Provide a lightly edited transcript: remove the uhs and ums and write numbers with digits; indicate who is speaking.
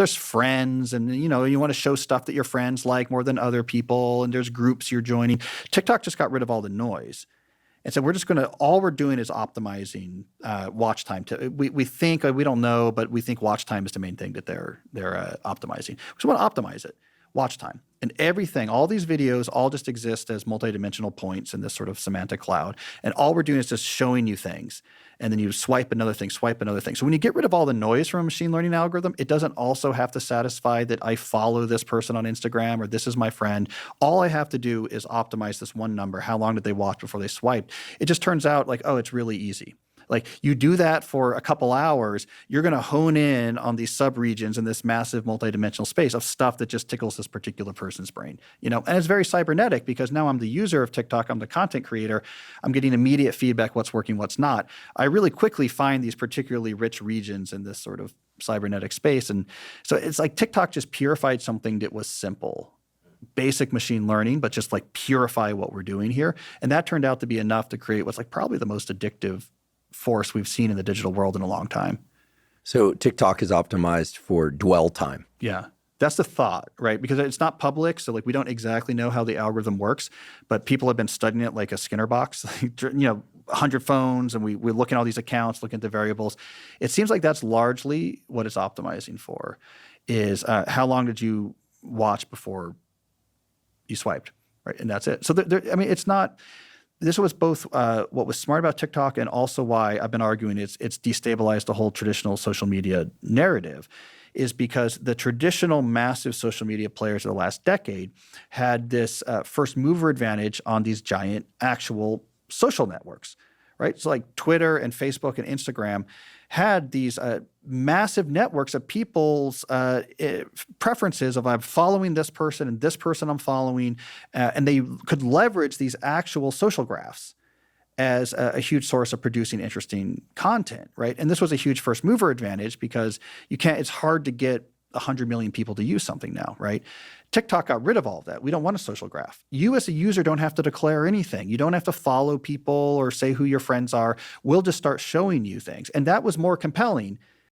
Speaker 1: there's friends and, you want to show stuff that your friends like more than other people, and there's groups you're joining. TikTok just got rid of all the noise. And so all we're doing is optimizing watch time. We think, we don't know, but we think watch time is the main thing that they're optimizing. We just want to optimize it, watch time. And everything, all these videos all just exist as multidimensional points in this sort of semantic cloud. And all we're doing is just showing you things. And then you swipe another thing, swipe another thing. So when you get rid of all the noise from a machine learning algorithm, it doesn't also have to satisfy that I follow this person on Instagram or this is my friend. All I have to do is optimize this one number. How long did they watch before they swiped? It just turns out like, oh, it's really easy. Like you do that for a couple hours, you're going to hone in on these subregions in this massive multidimensional space of stuff that just tickles this particular person's brain. And it's very cybernetic because now I'm the user of TikTok, I'm the content creator, I'm getting immediate feedback, what's working, what's not. I really quickly find these particularly rich regions in this sort of cybernetic space. And so it's like TikTok just purified something that was simple. Basic machine learning, but just like purify what we're doing here. And that turned out to be enough to create what's like probably the most addictive force we've seen in the digital world in a long time.
Speaker 2: So TikTok is optimized for dwell time.
Speaker 1: Yeah. That's the thought, right? Because it's not public, so like we don't exactly know how the algorithm works, but people have been studying it like a Skinner box, 100 phones, and we're looking at all these accounts, looking at the variables. It seems like that's largely what it's optimizing for, is how long did you watch before you swiped, right? And that's it. So it's not. This was both what was smart about TikTok and also why I've been arguing it's destabilized the whole traditional social media narrative, is because the traditional massive social media players of the last decade had this first mover advantage on these giant actual social networks, right? So like Twitter and Facebook and Instagram had these massive networks of people's preferences of I'm following this person and this person I'm following, and they could leverage these actual social graphs as a huge source of producing interesting content, right? And this was a huge first mover advantage because it's hard to get 100 million people to use something now, right? TikTok got rid of all of that. We don't want a social graph. You as a user don't have to declare anything. You don't have to follow people or say who your friends are. We'll just start showing you things. And that was more compelling